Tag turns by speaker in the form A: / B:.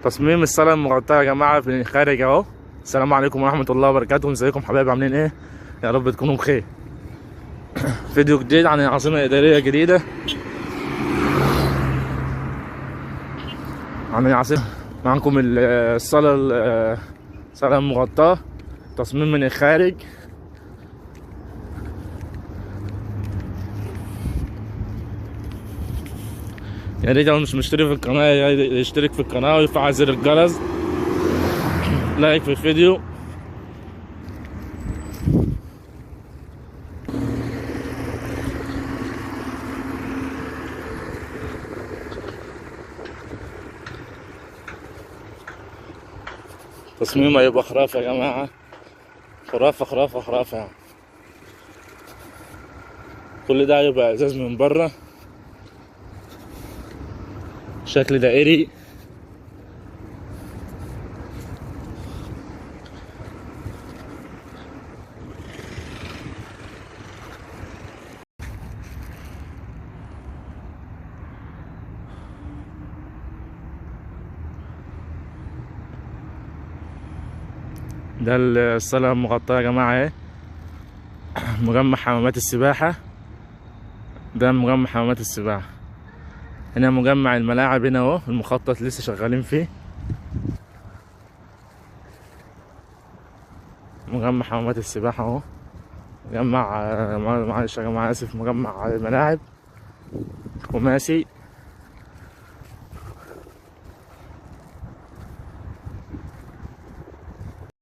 A: تصميم الصالة المغطاة يا جماعة في الخارج اهو. السلام عليكم ورحمة الله وبركاته، ازيكم حبايب عاملين ايه؟ يا رب تكونوا بخير. فيديو جديد عن العاصمة الإدارية الجديدة، عن العاصمة. معكم الصالة المغطاة، تصميم من الخارج. يا ريت لو مش مشترك في القناة يشترك في القناة ويفعل زر الجرس، لايك في الفيديو. تصميم هيبقى خرافة يا جماعة، خرافة خرافة خرافة يعني. كل ده هيبقى ازاز من بره، شكل دائري. ده الصالة المغطاة يا جماعة اهي. مجمع حمامات السباحة، ده مجمع حمامات السباحة. هنا مجمع الملاعب، هنا اهو المخطط لسه شغالين فيه. مجمع حمامات السباحة اهو. مجمع معلش يا جماعة اسف، مجمع الملاعب خماسي.